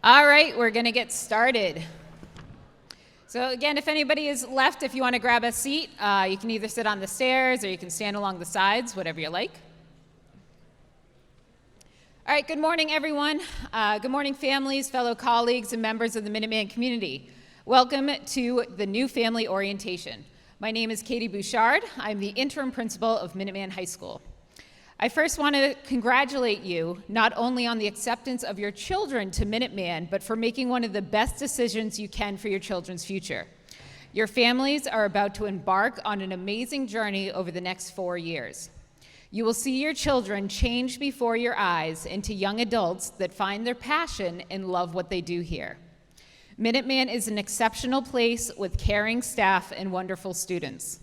All right, we're going to get started. So again, if anybody is left, if you want to grab a seat, you can either sit on the stairs or you can stand along the sides, whatever you like. All right, good morning, everyone. Good morning, families, fellow colleagues, and members of the Minuteman community. Welcome to the new family orientation. My name is Katie Bouchard. I'm the interim principal of Minuteman High School. I first want to congratulate you not only on the acceptance of your children to Minuteman, but for making one of the best decisions you can for your children's future. Your families are about to embark on an amazing journey over the next 4 years. You will see your children change before your eyes into young adults that find their passion and love what they do here. Minuteman is an exceptional place with caring staff and wonderful students.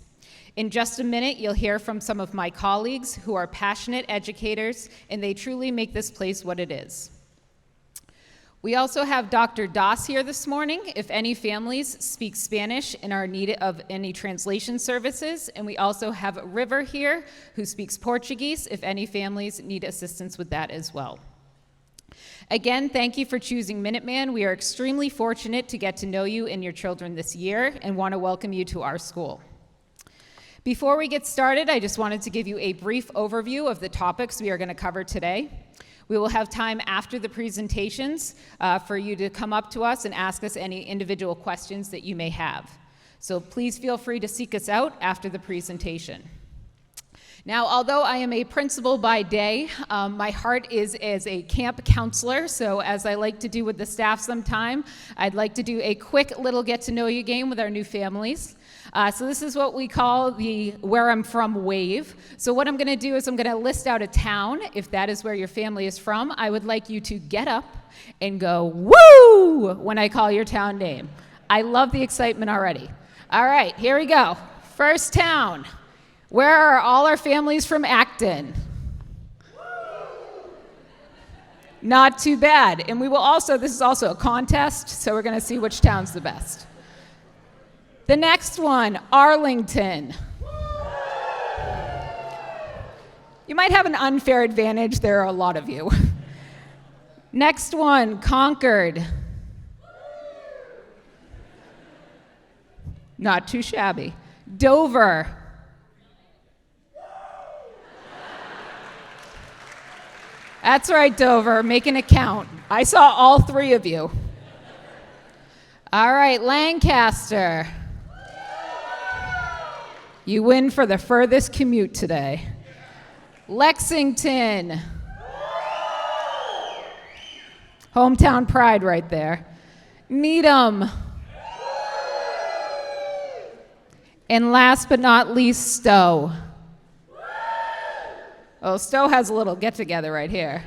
In just a minute, you'll hear from some of my colleagues who are passionate educators, and they truly make this place what it is. We also have Dr. Das here this morning if any families speak Spanish and are in need of any translation services. And we also have River here who speaks Portuguese if any families need assistance with that as well. Again, thank you for choosing Minuteman. We are extremely fortunate to get to know you and your children this year and want to welcome you to our school. Before we get started, I just wanted to give you a brief overview of the topics we are going to cover today. We will have time after the presentations for you to come up to us and ask us any individual questions that you may have. So please feel free to seek us out after the presentation. Now, although I am a principal by day, my heart is as a camp counselor, so as I like to do with the staff sometime, I'd like to do a quick little get-to-know-you game with our new families. So this is what we call the Where I'm From wave. So what I'm going to do is I'm going to list out a town. If that is where your family is from, I would like you to get up and go, woo, when I call your town name. I love the excitement already. All right, here we go. First town. Where are all our families from Acton? Not too bad. And we will also, this is also a contest, so we're going to see which town's the best. The next one, Arlington. You might have an unfair advantage. There are a lot of you. Next one, Concord. Not too shabby. Dover. That's right, Dover, making it count. I saw all three of you. All right, Lancaster. You win for the furthest commute today. Lexington. Hometown pride right there. Needham. And last but not least, Stowe. Oh, Stowe has a little get-together right here.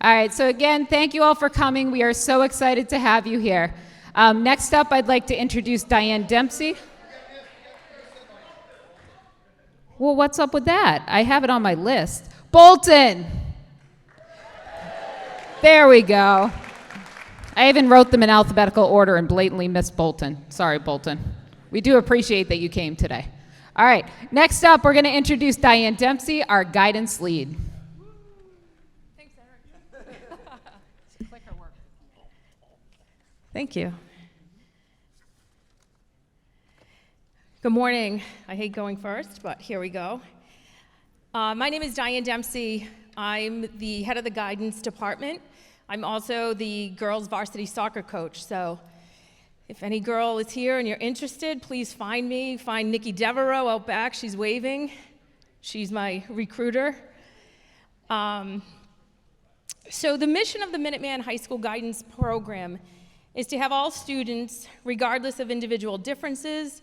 All right, so again, thank you all for coming. We are so excited to have you here. Next up, I'd like to introduce Diane Dempsey. Well, what's up with that? I have it on my list. Bolton. There we go. I even wrote them in alphabetical order and blatantly missed Bolton. Sorry, Bolton. We do appreciate that you came today. All right, next up, we're going to introduce Diane Dempsey, our guidance lead. Thanks, Eric. Clicker work. Thank you. Good morning. I hate going first, but here we go. My name is Diane Dempsey. I'm the head of the guidance department. I'm also the girls varsity soccer coach, so if any girl is here and you're interested, please find me. Find Nikki Devereaux out back. She's waving. She's my recruiter. So the mission of the Minuteman High School Guidance Program is to have all students, regardless of individual differences,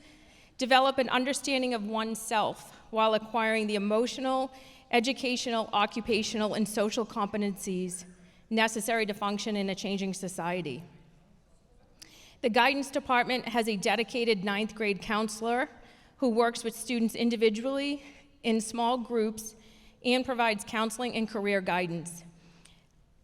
develop an understanding of oneself while acquiring the emotional, educational, occupational, and social competencies necessary to function in a changing society. The guidance department has a dedicated 9th grade counselor who works with students individually in small groups and provides counseling and career guidance.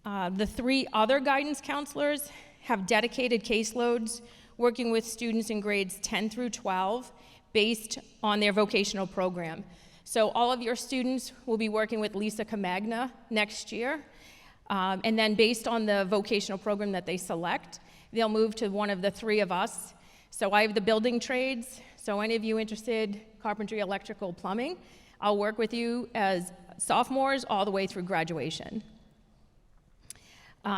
The 3 other guidance counselors have dedicated caseloads working with students in grades 10 through 12 based on their vocational program. So all of your students will be working with Lisa Camagna next year. And then based on the vocational program that they select, they'll move to one of the three of us. So I have the building trades. So any of you interested, carpentry, electrical, plumbing, I'll work with you as sophomores all the way through graduation.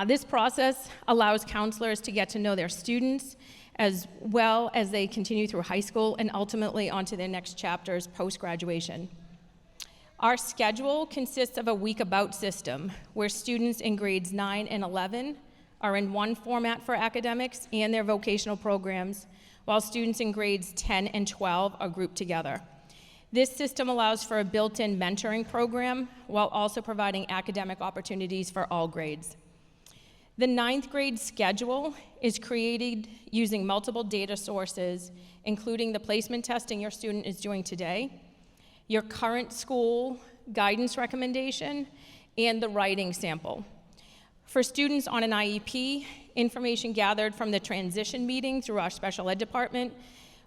This process allows counselors to get to know their students as well as they continue through high school and ultimately onto their next chapters post-graduation. Our schedule consists of a week about system where students in grades 9 and 11 are in one format for academics and their vocational programs, while students in grades 10 and 12 are grouped together. This system allows for a built-in mentoring program while also providing academic opportunities for all grades. The 9th grade schedule is created using multiple data sources, including the placement testing your student is doing today, your current school guidance recommendation, and the writing sample. For students on an IEP, information gathered from the transition meeting through our special ed department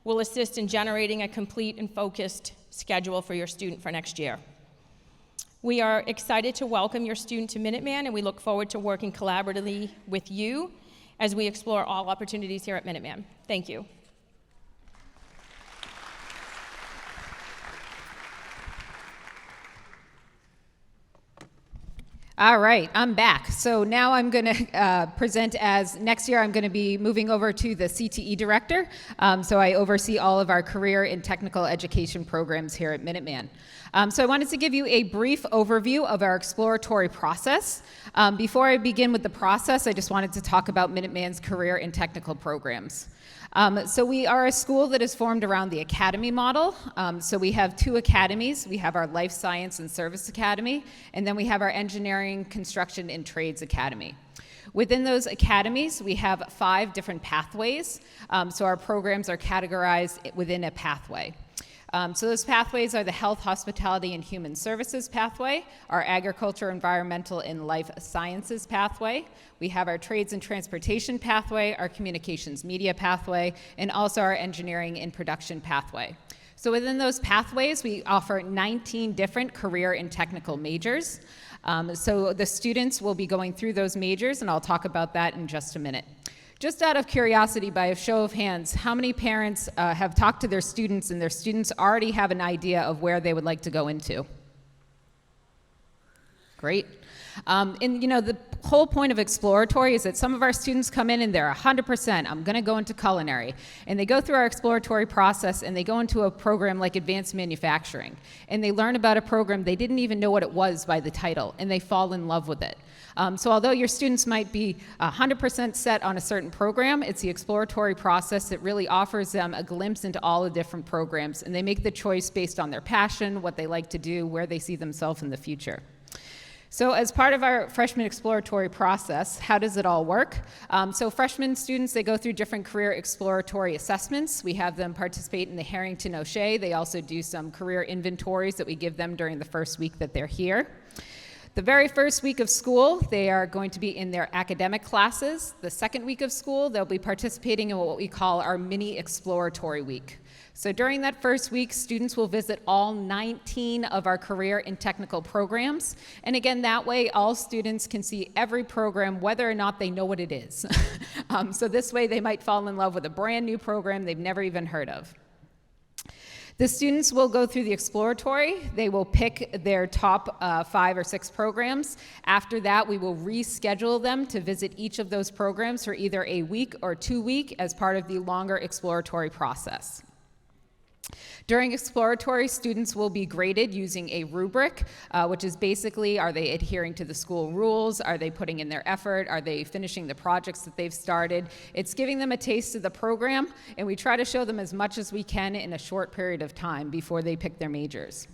will assist in generating a complete and focused schedule for your student for next year. We are excited to welcome your student to Minuteman, and we look forward to working collaboratively with you as we explore all opportunities here at Minuteman. Thank you. All right, I'm back. So now I'm going to present as next year I'm going to be moving over to the CTE director. So I oversee all of our career and technical education programs here at Minuteman. So I wanted to give you a brief overview of our exploratory process. Before I begin with the process, I just wanted to talk about Minuteman's career and technical programs. So we are a school that is formed around the academy model. So we have 2 academies. We have our Life Science and Service Academy, and then we have our Engineering, Construction, and Trades Academy. Within those academies, we have 5 different pathways. So our programs are categorized within a pathway. So those pathways are the Health, Hospitality, and Human Services pathway, our Agriculture, Environmental, and Life Sciences pathway. We have our Trades and Transportation pathway, our Communications Media pathway, and also our Engineering and Production pathway. So within those pathways, we offer 19 different career and technical majors. So the students will be going through those majors, and I'll talk about that in just a minute. Just out of curiosity, by a show of hands, how many parents have talked to their students and their students already have an idea of where they would like to go into? Great. And you know, the whole point of exploratory is that some of our students come in and they're 100%, I'm gonna go into culinary. And they go through our exploratory process and they go into a program like advanced manufacturing. And they learn about a program they didn't even know what it was by the title, and they fall in love with it. So although your students might be 100% set on a certain program, it's the exploratory process that really offers them a glimpse into all the different programs, and they make the choice based on their passion, what they like to do, where they see themselves in the future. So as part of our freshman exploratory process, how does it all work? So freshman students, they go through different career exploratory assessments. We have them participate in the Harrington O'Shea. They also do some career inventories that we give them during the first week that they're here. The very first week of school, they are going to be in their academic classes. The second week of school, they'll be participating in what we call our mini exploratory week. So during that first week, students will visit all 19 of our career and technical programs. And again, that way, all students can see every program, whether or not they know what it is. So this way, they might fall in love with a brand new program they've never even heard of. The students will go through the exploratory. They will pick their top 5 or 6 programs. After that, we will reschedule them to visit each of those programs for either a week or 2 weeks as part of the longer exploratory process. During exploratory, students will be graded using a rubric, which is basically, are they adhering to the school rules? Are they putting in their effort? Are they finishing the projects that they've started? It's giving them a taste of the program, and we try to show them as much as we can in a short period of time before they pick their majors.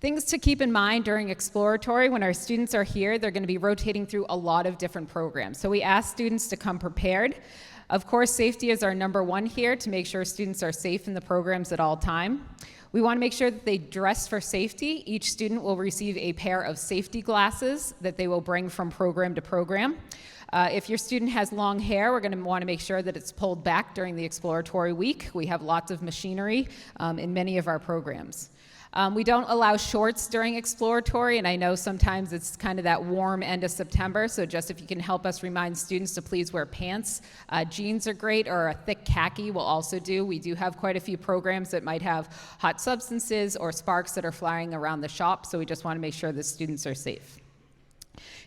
Things to keep in mind during exploratory, when our students are here, they're going to be rotating through a lot of different programs. So we ask students to come prepared. Of course, safety is our number 1 here to make sure students are safe in the programs at all time. We want to make sure that they dress for safety. Each student will receive a pair of safety glasses that they will bring from program to program. If your student has long hair, we're going to want to make sure that it's pulled back during the exploratory week. We have lots of machinery in many of our programs. We don't allow shorts during exploratory, and I know sometimes it's kind of that warm end of September, so just if you can help us remind students to please wear pants. Jeans are great, or a thick khaki will also do. We do have quite a few programs that might have hot substances or sparks that are flying around the shop, so we just want to make sure the students are safe.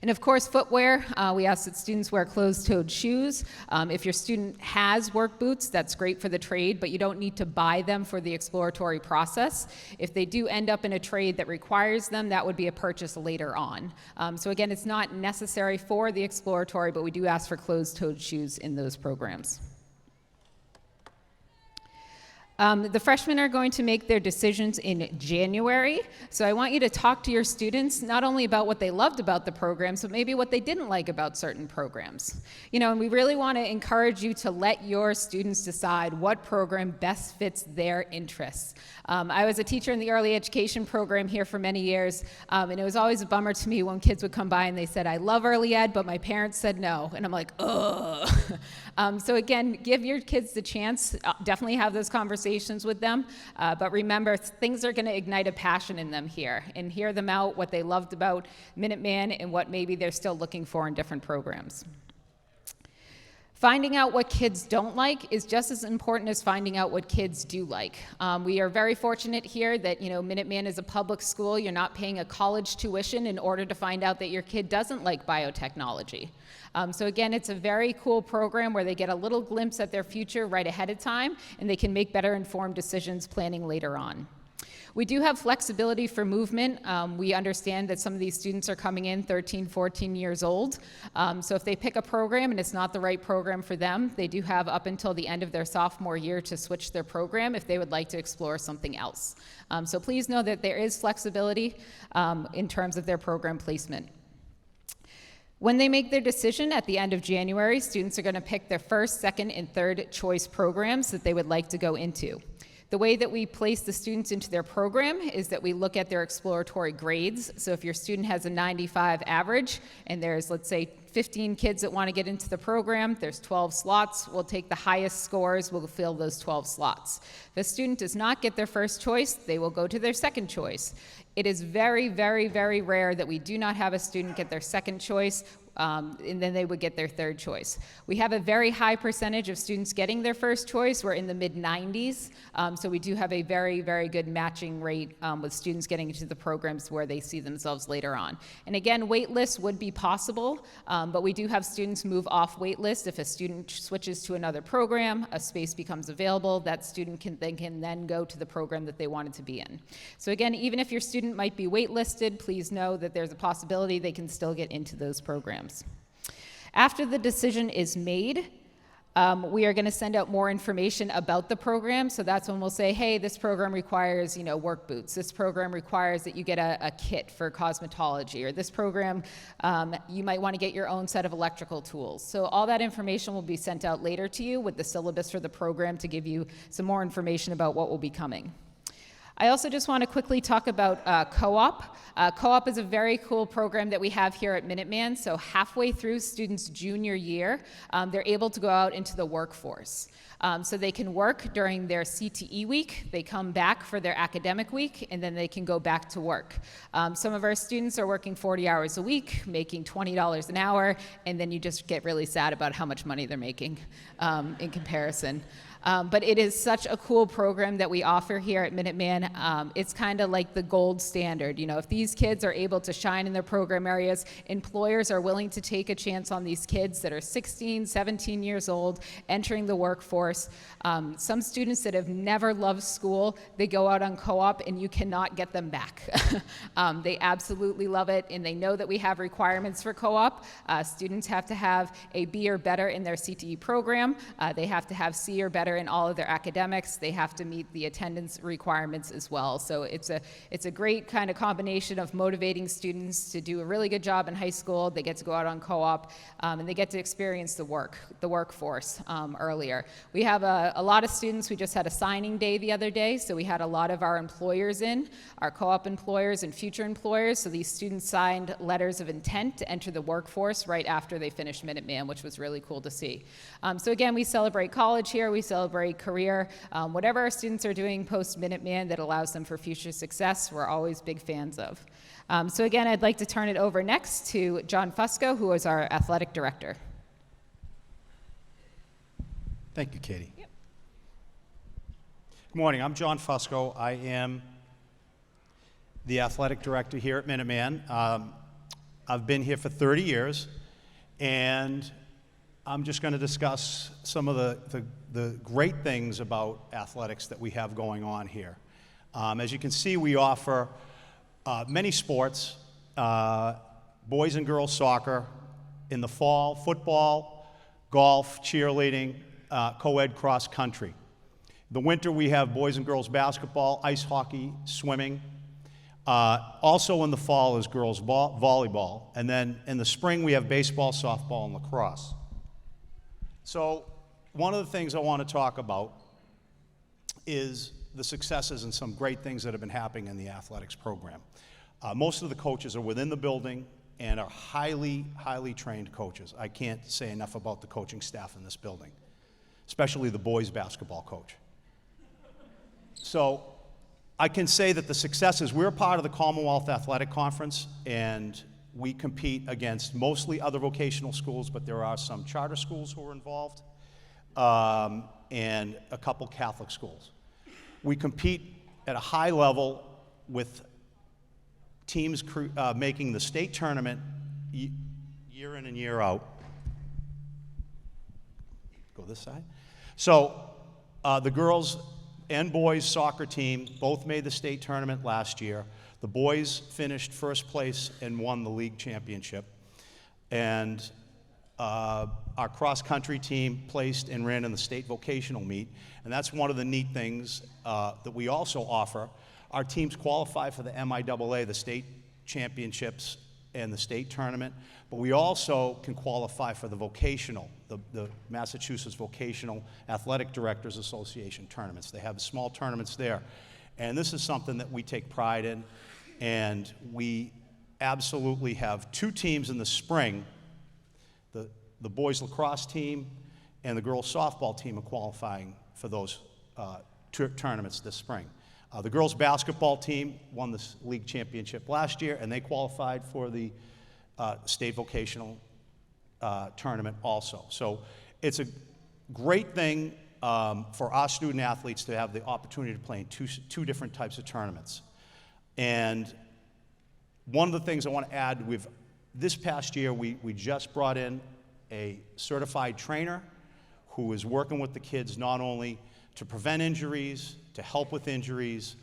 And of course, footwear, we ask that students wear closed-toed shoes. If your student has work boots, that's great for the trade, but you don't need to buy them for the exploratory process. If they do end up in a trade that requires them, that would be a purchase later on. So again, it's not necessary for the exploratory, but we do ask for closed-toed shoes in those programs. The freshmen are going to make their decisions in January, so I want you to talk to your students not only about what they loved about the programs, but maybe what they didn't like about certain programs. And we really want to encourage you to let your students decide what program best fits their interests. I was a teacher in the early education program here for many years, and it was always a bummer to me when kids would come by and they said, "I love early ed, but my parents said no," and I'm like, ugh. So again, give your kids the chance, definitely have those conversations with them, but remember, things are going to ignite a passion in them here, and hear them out, what they loved about Minuteman and what maybe they're still looking for in different programs. Finding out what kids don't like is just as important as finding out what kids do like. We are very fortunate here that Minuteman is a public school. You're not paying a college tuition in order to find out that your kid doesn't like biotechnology. So again, it's a very cool program where they get a little glimpse at their future right ahead of time, and they can make better informed decisions planning later on. We do have flexibility for movement. We understand that some of these students are coming in 13, 14 years old. So if they pick a program and it's not the right program for them, they do have up until the end of their sophomore year to switch their program if they would like to explore something else. So please know that there is flexibility in terms of their program placement. When they make their decision at the end of January, students are going to pick their first, second, and third choice programs that they would like to go into. The way that we place the students into their program is that we look at their exploratory grades. So if your student has a 95 average and there's, let's say, 15 kids that want to get into the program, there's 12 slots, we'll take the highest scores, we'll fill those 12 slots. If a student does not get their first choice, they will go to their second choice. It is very, very, very rare that we do not have a student get their second choice, and then they would get their third choice. We have a very high percentage of students getting their first choice. We're in the mid-90s, so we do have a very, very good matching rate with students getting into the programs where they see themselves later on. And again, wait lists would be possible, but we do have students move off wait list. If a student switches to another program, a space becomes available, that student can then go to the program that they wanted to be in. So again, even if your student might be waitlisted, please know that there's a possibility they can still get into those programs. After the decision is made, we are going to send out more information about the program. So that's when we'll say, hey, this program requires, work boots. This program requires that you get a kit for cosmetology, or this program, you might want to get your own set of electrical tools. So all that information will be sent out later to you with the syllabus for the program to give you some more information about what will be coming. I also just want to quickly talk about co-op. Co-op is a very cool program that we have here at Minuteman. So halfway through students' junior year, they're able to go out into the workforce. So they can work during their CTE week, they come back for their academic week, and then they can go back to work. Some of our students are working 40 hours a week, making $20 an hour, and then you just get really sad about how much money they're making in comparison. But it is such a cool program that we offer here at Minuteman. It's kind of like the gold standard. If these kids are able to shine in their program areas, employers are willing to take a chance on these kids that are 16, 17 years old, entering the workforce. Some students that have never loved school, they go out on co-op and you cannot get them back. They absolutely love it, and they know that we have requirements for co-op. Students have to have a B or better in their CTE program. They have to have C or better better in all of their academics, they have to meet the attendance requirements as well. So it's a great kind of combination of motivating students to do a really good job in high school. They get to go out on co-op, and they get to experience the workforce earlier. We have a lot of students. We just had a signing day the other day, so we had a lot of our employers in, our co-op employers and future employers. So these students signed letters of intent to enter the workforce right after they finished Minuteman, which was really cool to see. So again, we celebrate college here, we celebrate career. Whatever our students are doing post-Minuteman that allows them for future success, we're always big fans of. So again, I'd like to turn it over next to John Fusco, who is our athletic director. Thank you, Katie. Yep. Good morning, I'm John Fusco. I am the athletic director here at Minuteman. I've been here for 30 years, and I'm just going to discuss some of the great things about athletics that we have going on here. As you can see, we offer many sports, boys and girls soccer, in the fall, football, golf, cheerleading, co-ed cross country. The winter, we have boys and girls basketball, ice hockey, swimming. Also in the fall is girls volleyball. And then in the spring, we have baseball, softball, and lacrosse. So one of the things I want to talk about is the successes and some great things that have been happening in the athletics program. Most of the coaches are within the building and are highly, highly trained coaches. I can't say enough about the coaching staff in this building, especially the boys basketball coach. So I can say that the successes, we're part of the Commonwealth Athletic Conference, and we compete against mostly other vocational schools, but there are some charter schools who are involved, and a couple Catholic schools. We compete at a high level with teams making the state tournament year in and year out. Go this side. So the girls and boys soccer team both made the state tournament last year. The boys finished first place and won the league championship. And our cross-country team placed and ran in the state vocational meet. And that's one of the neat things that we also offer. Our teams qualify for the MIAA, the state championships and the state tournament, but we also can qualify for the vocational, the Massachusetts Vocational Athletic Directors Association tournaments. They have small tournaments there. And this is something that we take pride in, and we absolutely have two teams in the spring. The boys lacrosse team and the girls softball team are qualifying for those tournaments this spring. The girls basketball team won the league championship last year, and they qualified for the state vocational tournament also. So it's a great thing for our student athletes to have the opportunity to play in two different types of tournaments. And one of the things I want to add, this past year we just brought in a certified trainer who is working with the kids not only to prevent injuries, to help with injuries,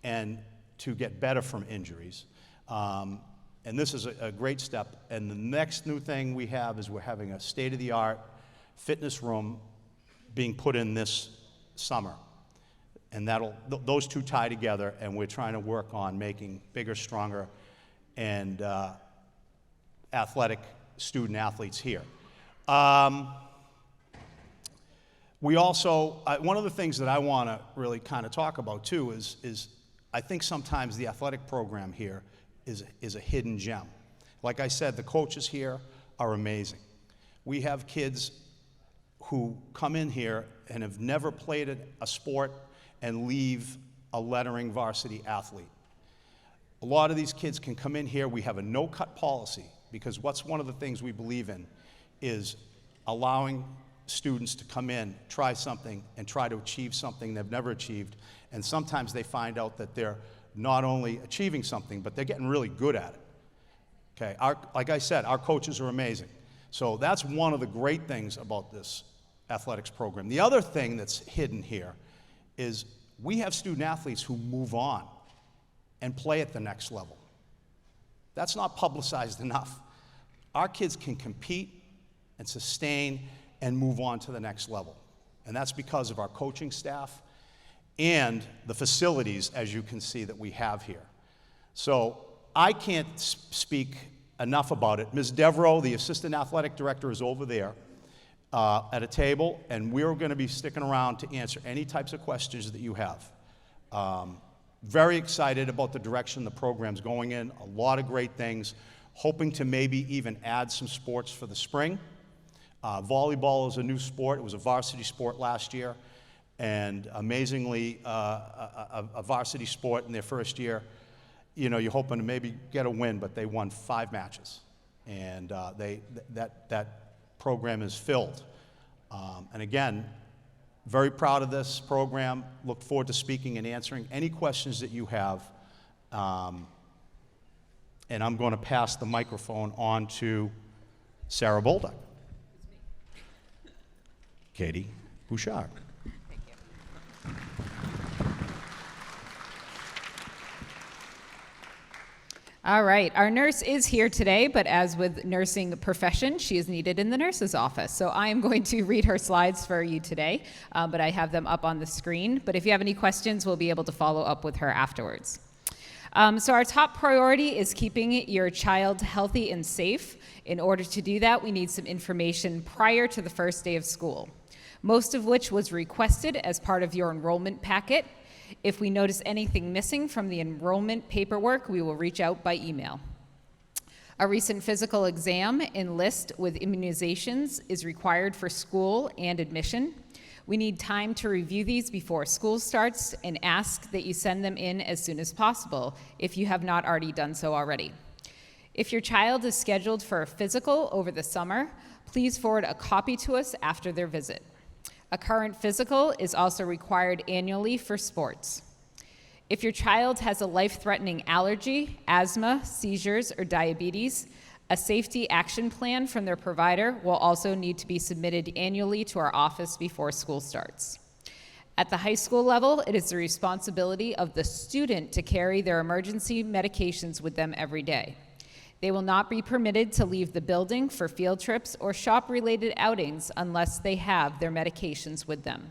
and to get better from injuries. And this is a great step. And the next new thing we have is we're having a state-of-the-art fitness room being put in this summer. And those two tie together, and we're trying to work on making bigger, stronger, and athletic student athletes here. We also, one of the things that I want to really kind of talk about too is I think sometimes the athletic program here is a hidden gem. Like I said, the coaches here are amazing. We have kids who come in here and have never played a sport and leave a lettering varsity athlete. A lot of these kids can come in here. We have a no-cut policy because one of the things we believe in is allowing students to come in, try something, and try to achieve something they've never achieved. And sometimes they find out that they're not only achieving something, but they're getting really good at it. Okay, like I said, our coaches are amazing. So that's one of the great things about this athletics program. The other thing that's hidden here is we have student athletes who move on and play at the next level. That's not publicized enough. Our kids can compete and sustain and move on to the next level. And that's because of our coaching staff and the facilities, as you can see, that we have here. So I can't speak enough about it. Ms. Devereaux, the assistant athletic director, is over there at a table, and we're going to be sticking around to answer any types of questions that you have. Very excited about the direction the program's going in, a lot of great things, hoping to maybe even add some sports for the spring. Volleyball is a new sport. It was a varsity sport last year, and amazingly, a varsity sport in their first year. You know, you're hoping to maybe get a win, but they won 5 matches, and that program is filled. And again, very proud of this program. Look forward to speaking and answering any questions that you have. And I'm going to pass the microphone on to Sarah Bolduc. Katie Bouchard. Thank you. All right, our nurse is here today, but as with nursing profession, she is needed in the nurse's office. So I am going to read her slides for you today, but I have them up on the screen. But if you have any questions, we'll be able to follow up with her afterwards. So our top priority is keeping your child healthy and safe. In order to do that, we need some information prior to the first day of school, most of which was requested as part of your enrollment packet. If we notice anything missing from the enrollment paperwork, we will reach out by email. A recent physical exam and list with immunizations is required for school and admission. We need time to review these before school starts and ask that you send them in as soon as possible if you have not already done so already. If your child is scheduled for a physical over the summer, please forward a copy to us after their visit. A current physical is also required annually for sports. If your child has a life-threatening allergy, asthma, seizures, or diabetes, a safety action plan from their provider will also need to be submitted annually to our office before school starts. At the high school level, it is the responsibility of the student to carry their emergency medications with them every day. They will not be permitted to leave the building for field trips or shop-related outings unless they have their medications with them.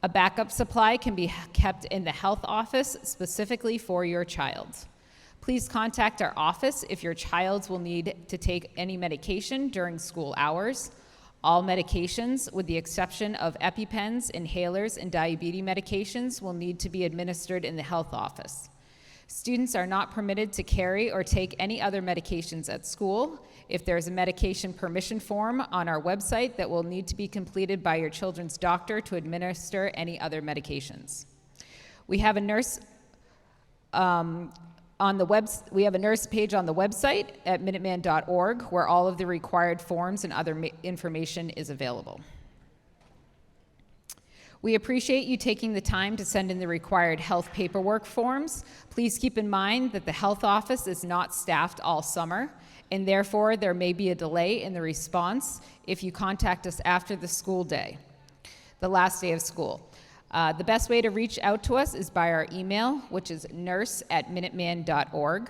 A backup supply can be kept in the health office specifically for your child. Please contact our office if your child will need to take any medication during school hours. All medications, with the exception of EpiPens, inhalers, and diabetes medications, will need to be administered in the health office. Students are not permitted to carry or take any other medications at school. If there's a medication permission form on our website that will need to be completed by your children's doctor to administer any other medications. We have a nurse we have a nurse page on the website at minuteman.org where all of the required forms and other information is available. We appreciate you taking the time to send in the required health paperwork forms. Please keep in mind that the health office is not staffed all summer, and therefore there may be a delay in the response if you contact us after the school day, the last day of school. The best way to reach out to us is by our email, which is nurse@minuteman.org.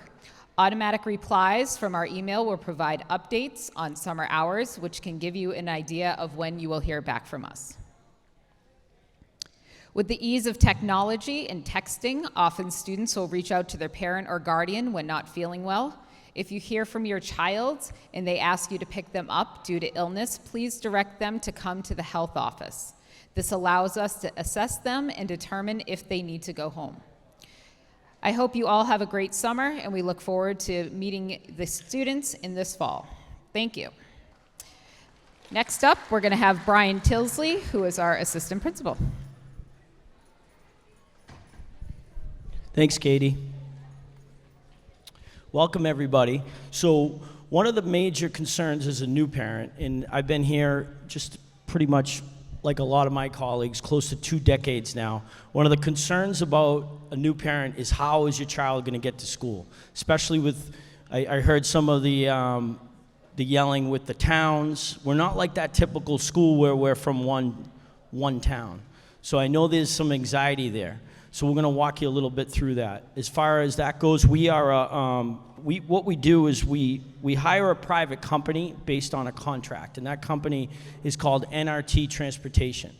Automatic replies from our email will provide updates on summer hours, which can give you an idea of when you will hear back from us. With the ease of technology and texting, often students will reach out to their parent or guardian when not feeling well. If you hear from your child and they ask you to pick them up due to illness, please direct them to come to the health office. This allows us to assess them and determine if they need to go home. I hope you all have a great summer, and we look forward to meeting the students in this fall. Thank you. Next up, we're going to have Brian Tilsley, who is our assistant principal. Thanks, Katie. Welcome, everybody. So one of the major concerns as a new parent, and I've been here just pretty much like a lot of my colleagues, close to 2 decades now. One of the concerns about a new parent is how is your child going to get to school? Especially with, I heard some of the yelling with the towns. We're not like that typical school where we're from one town. So I know there's some anxiety there. So we're going to walk you a little bit through that. As far as that goes, we are what we do is we hire a private company based on a contract, and that company is called NRT Transportation.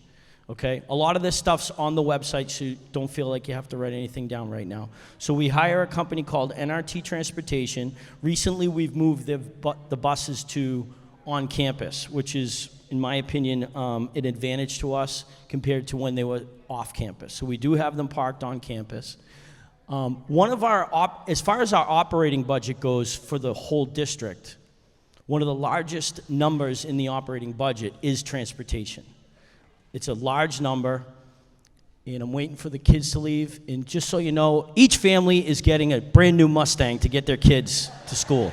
Okay? A lot of this stuff's on the website, so you don't feel like you have to write anything down right now. So we hire a company called NRT Transportation. Recently, we've moved the buses to on campus, which is, in my opinion, an advantage to us compared to when they were off campus. So we do have them parked on campus. One of our, as far as our operating budget goes for the whole district, one of the largest numbers in the operating budget is transportation. It's a large number, and I'm waiting for the kids to leave. And just so you know, each family is getting a brand new Mustang to get their kids to school.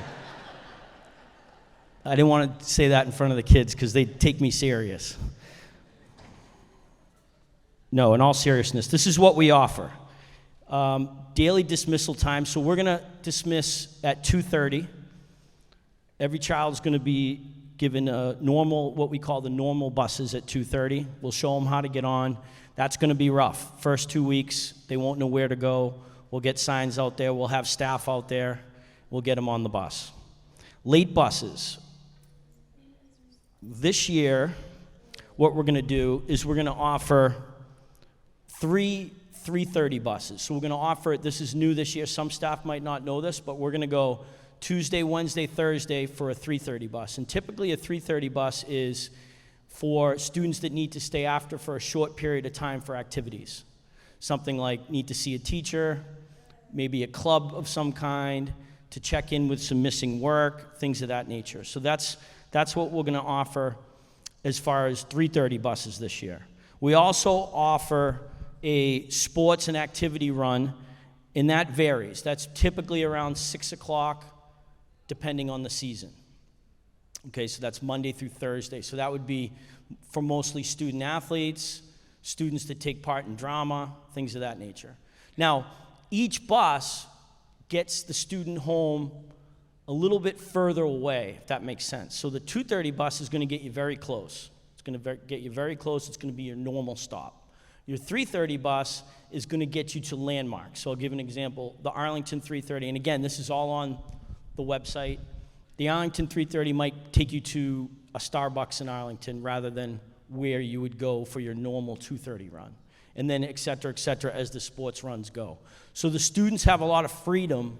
I didn't want to say that in front of the kids because they'd take me serious. No, in all seriousness, this is what we offer. Daily dismissal time, so we're going to dismiss at 2:30. Every child's going to be given a normal, what we call the normal buses at 2:30. We'll show them how to get on. That's going to be rough. First 2 weeks, they won't know where to go. We'll get signs out there. We'll have staff out there. We'll get them on the bus. Late buses. This year, what we're going to do is we're going to offer 3:30 buses. So we're going to offer it. This is new this year. Some staff might not know this, but we're going to go Tuesday, Wednesday, Thursday for a 3:30 bus. And typically a 3:30 bus is for students that need to stay after for a short period of time for activities. Something like need to see a teacher, maybe a club of some kind, to check in with some missing work, things of that nature. So that's what we're going to offer as far as 3:30 buses this year. We also offer a sports and activity run, and that varies. That's typically around 6 o'clock, depending on the season. Okay, so that's Monday through Thursday. So that would be for mostly student athletes, students that take part in drama, things of that nature. Now, each bus gets the student home a little bit further away, if that makes sense. So the 2:30 bus is going to get you very close. It's going to get you very close. It's going to be your normal stop. Your 3:30 bus is going to get you to landmarks. So I'll give an example. The Arlington 3:30, and again, this is all on the website. The Arlington 3:30 might take you to a Starbucks in Arlington rather than where you would go for your normal 2:30 run. And then et cetera, as the sports runs go. So the students have a lot of freedom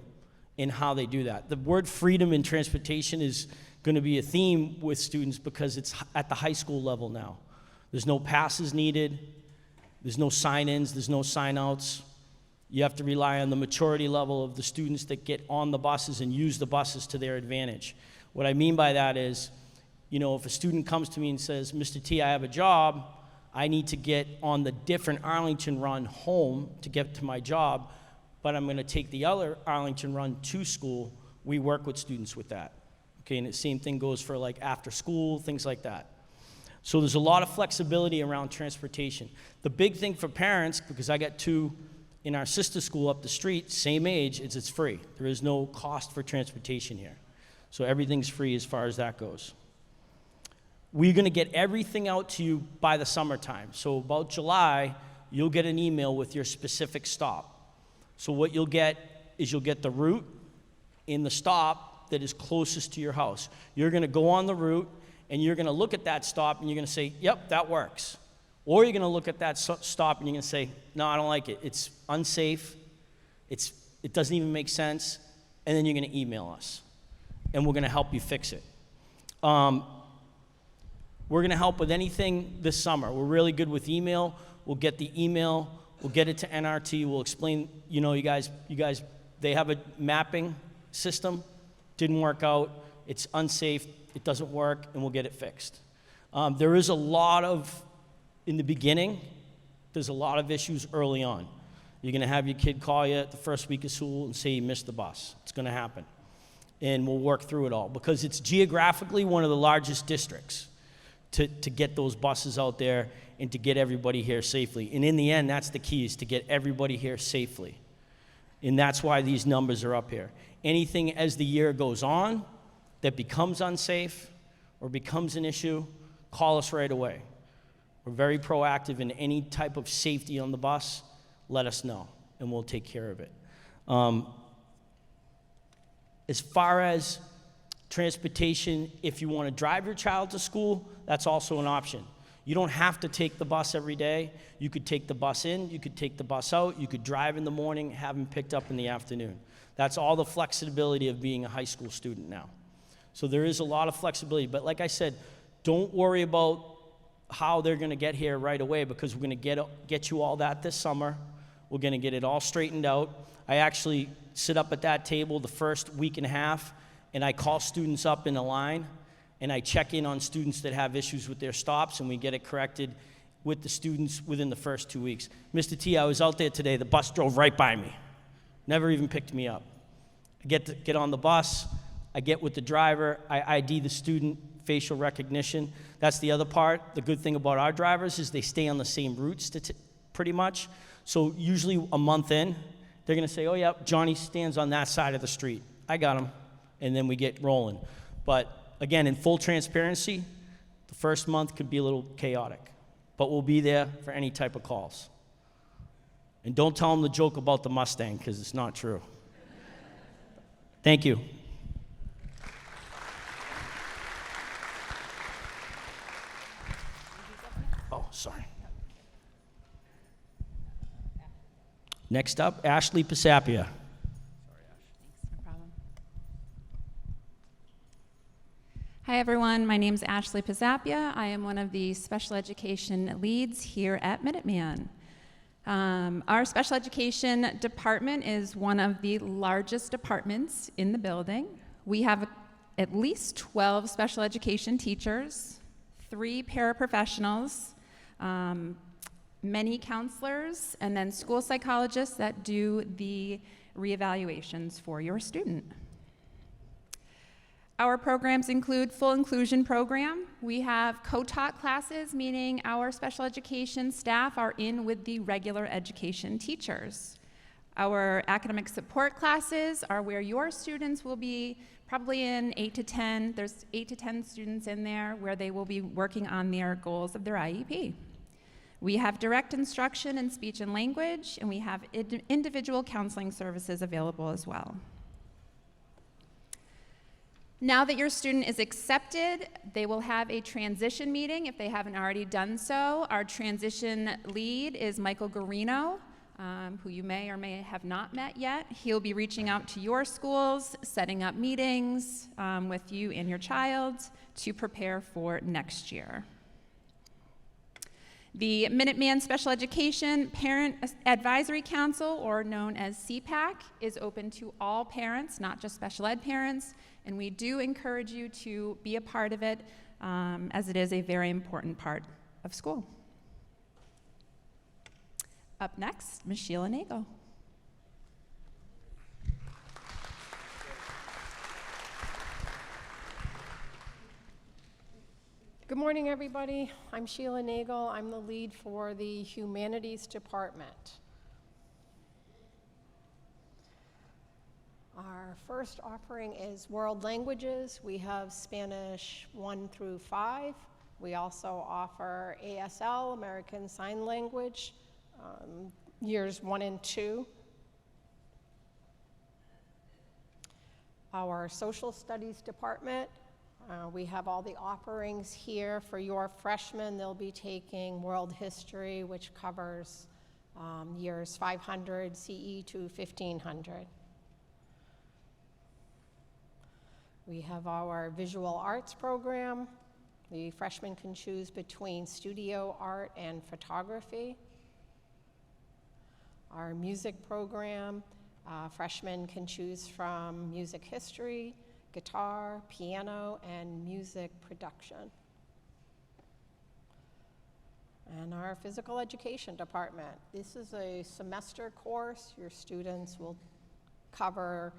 in how they do that. The word freedom in transportation is going to be a theme with students because it's at the high school level now. There's no passes needed. There's no sign-ins. There's no sign-outs. You have to rely on the maturity level of the students that get on the buses and use the buses to their advantage. What I mean by that is, you know, if a student comes to me and says, Mr. T, I have a job, I need to get on the different Arlington run home to get to my job, but I'm going to take the other Arlington run to school, we work with students with that. Okay, and the same thing goes for like after school, things like that. So there's a lot of flexibility around transportation. The big thing for parents, because I got two in our sister school up the street, same age, is it's free. There is no cost for transportation here. So everything's free as far as that goes. We're going to get everything out to you by the summertime. So about July, you'll get an email with your specific stop. So what you'll get is you'll get the route in the stop that is closest to your house. You're going to go on the route, and you're going to look at that stop, and you're going to say, yep, that works. Or you're going to look at that stop, and you're going to say, no, I don't like it. It's unsafe. It doesn't even make sense. And then you're going to email us, and we're going to help you fix it. We're going to help with anything this summer. We're really good with email. We'll get the email. We'll get it to NRT. We'll explain, you know, you guys, they have a mapping system. Didn't work out. It's unsafe. It doesn't work, and we'll get it fixed. There is a lot of, in the beginning, there's a lot of issues early on. You're going to have your kid call you the first week of school and say you missed the bus. It's going to happen. And we'll work through it all because it's geographically one of the largest districts to get those buses out there and to get everybody here safely. And in the end, that's the key, is to get everybody here safely. And that's why these numbers are up here. Anything as the year goes on that becomes unsafe or becomes an issue, call us right away. We're very proactive in any type of safety on the bus. Let us know, and we'll take care of it. As far as transportation, if you want to drive your child to school, that's also an option. You don't have to take the bus every day. You could take the bus in, you could take the bus out, you could drive in the morning, have them picked up in the afternoon. That's all the flexibility of being a high school student now. So there is a lot of flexibility, but like I said, don't worry about how they're gonna get here right away, because we're gonna get you all that this summer. We're gonna get it all straightened out. I actually sit up at that table the first week and a half, and I call students up in a line, and I check in on students that have issues with their stops, and we get it corrected with the students within the first 2 weeks. Mr. T, I was out there today, the bus drove right by me. Never even picked me up. I get on the bus, I get with the driver, I ID the student, facial recognition. That's the other part. The good thing about our drivers is they stay on the same routes pretty much. So usually a month in, they're gonna say, oh yeah, Johnny stands on that side of the street. I got him. And then we get rolling. But again, in full transparency, the first month could be a little chaotic, but we'll be there for any type of calls. And don't tell them the joke about the Mustang, because it's not true. Thank you. Oh, sorry. Next up, Ashley Pisapia. Hi everyone, my name is Ashley Pisapia. I am one of the special education leads here at Minuteman. Our special education department is one of the largest departments in the building. We have at least 12 special education teachers, 3 paraprofessionals, many counselors, and then school psychologists that do the reevaluations for your student. Our programs include full inclusion program. We have co-taught classes, meaning our special education staff are in with the regular education teachers. Our academic support classes are where your students will be probably in 8 to 10. There's 8 to 10 students in there where they will be working on their goals of their IEP. We have direct instruction in speech and language, and we have individual counseling services available as well. Now that your student is accepted, they will have a transition meeting if they haven't already done so. Our transition lead is Michael Garino, who you may or may have not met yet. He'll be reaching out to your schools, setting up meetings with you and your child to prepare for next year. The Minuteman Special Education Parent Advisory Council, or known as CPAC, is open to all parents, not just special ed parents, and we do encourage you to be a part of it, as it is a very important part of school. Up next, Ms. Sheila Nagel. Good morning, everybody. I'm Sheila Nagel. I'm the lead for the Humanities Department. Our first offering is world languages. We have Spanish 1 through 5. We also offer ASL, American Sign Language, years 1 and 2. Our social studies department, we have all the offerings here for your freshmen. They'll be taking world history, which covers years 500 CE to 1500. We have our visual arts program. The freshmen can choose between studio art and photography. Our music program, freshmen can choose from music history, guitar, piano, and music production. And our physical education department. This is a semester course. Your students will cover,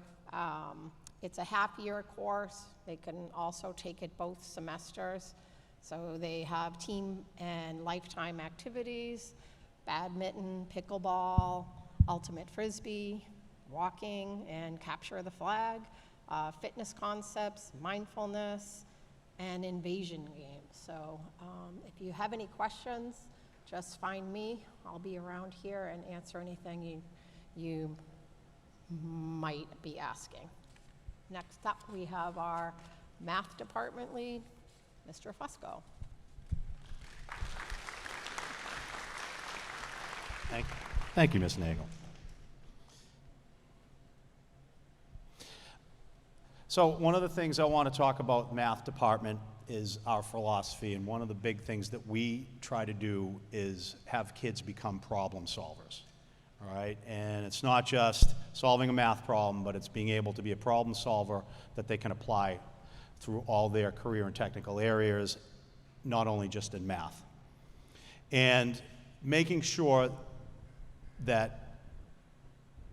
it's a half-year course. They can also take it both semesters. So they have team and lifetime activities, badminton, pickleball, ultimate frisbee, walking and capture the flag, fitness concepts, mindfulness, and invasion games. So if you have any questions, just find me. I'll be around here and answer anything you might be asking. Next up, we have our math department lead, Mr. Fusco. Thank you, Ms. Nagel. So one of the things I want to talk about math department is our philosophy, and one of the big things that we try to do is have kids become problem solvers, all right? And it's not just solving a math problem, but it's being able to be a problem solver that they can apply through all their career and technical areas, not only just in math. And making sure that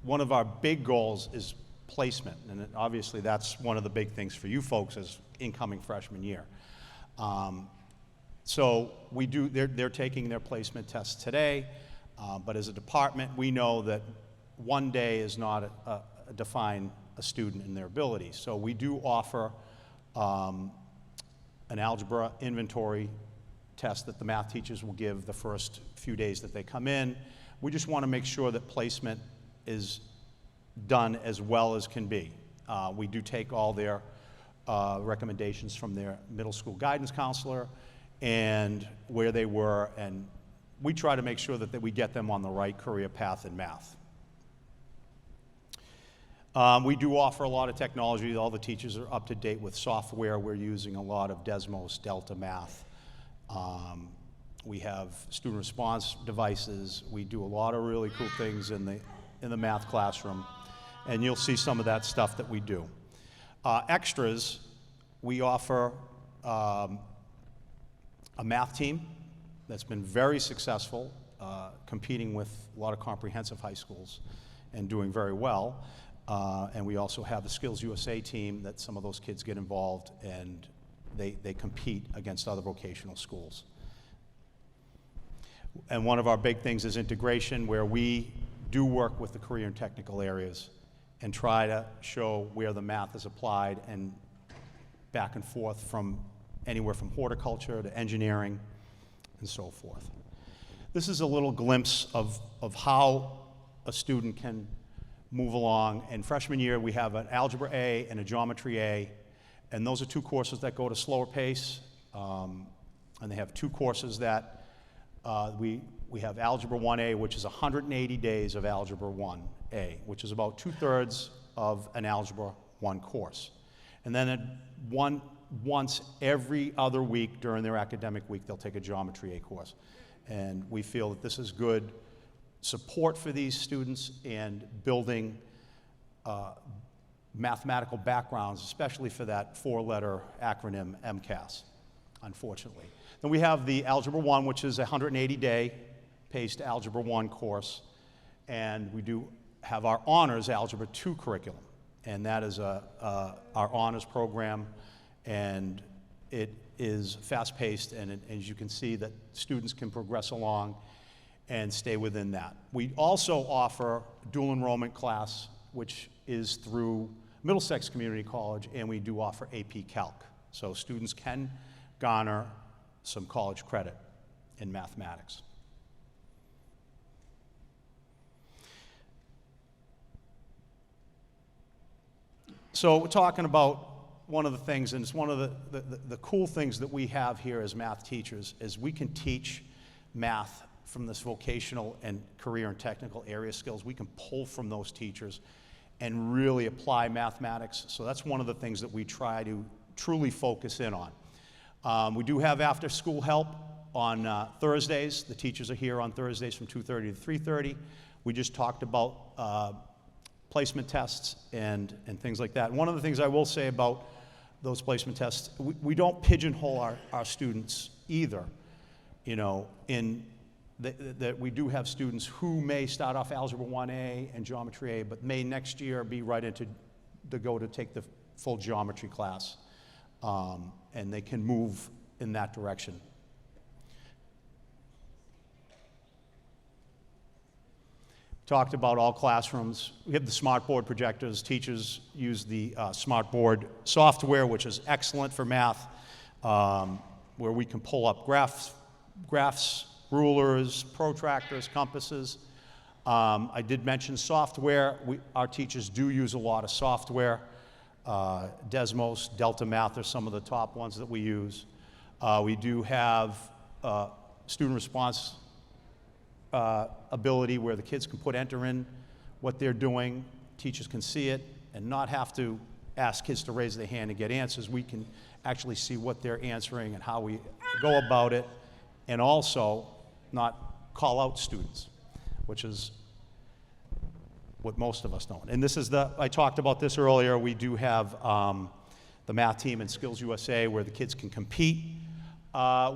one of our big goals is placement, and obviously that's one of the big things for you folks as incoming freshman year. So they're taking their placement tests today, but as a department, we know that one day is not define a student and their ability. So we do offer an algebra inventory test that the math teachers will give the first few days that they come in. We just want to make sure that placement is done as well as can be. We do take all their recommendations from their middle school guidance counselor and where they were, and we try to make sure that we get them on the right career path in math. We do offer a lot of technology. All the teachers are up to date with software. We're using a lot of Desmos, Delta Math. We have student response devices. We do a lot of really cool things in the math classroom, and you'll see some of that stuff that we do. Extras, we offer a math team that's been very successful, competing with a lot of comprehensive high schools and doing very well. And we also have the Skills USA team that some of those kids get involved, and they compete against other vocational schools. And one of our big things is integration, where we do work with the career and technical areas and try to show where the math is applied and back and forth from anywhere from horticulture to engineering and so forth. This is a little glimpse of how a student can move along. In freshman year, we have an Algebra A and a Geometry A, and those are two courses that go at a slower pace, and they have two courses that we have Algebra 1A, which is 180 days of Algebra 1A, which is about 2/3 of an Algebra 1 course. And then once every other week during their academic week, they'll take a Geometry A course. And we feel that this is good support for these students and building mathematical backgrounds, especially for that 4-letter acronym MCAS, unfortunately. Then we have the Algebra 1, which is a 180-day paced Algebra 1 course, and we do have our Honors Algebra 2 curriculum, and that is our honors program, and it is fast-paced, and as you can see, that students can progress along and stay within that. We also offer dual enrollment class, which is through Middlesex Community College, and we do offer AP Calc. So students can garner some college credit in mathematics. So we're talking about one of the things, and it's one of the cool things that we have here as math teachers, is we can teach math from this vocational and career and technical area skills. We can pull from those teachers and really apply mathematics. So that's one of the things that we try to truly focus in on. We do have after-school help on Thursdays. The teachers are here on Thursdays from 2:30 to 3:30. We just talked about placement tests and things like that. And one of the things I will say about those placement tests, we don't pigeonhole our students either, you know, in that we do have students who may start off Algebra 1A and Geometry A, but may next year be right into to take the full geometry class, and they can move in that direction. Talked about all classrooms. We have the smartboard projectors. Teachers use the smartboard software, which is excellent for math, where we can pull up graphs, rulers, protractors, compasses. I did mention software. Our teachers do use a lot of software. Desmos, Delta Math are some of the top ones that we use. We do have student response ability where the kids can enter in what they're doing, teachers can see it, and not have to ask kids to raise their hand and get answers. We can actually see what they're answering and how we go about it, and also not call out students, which is what most of us don't. And this is I talked about this earlier, we do have the math team in Skills USA where the kids can compete.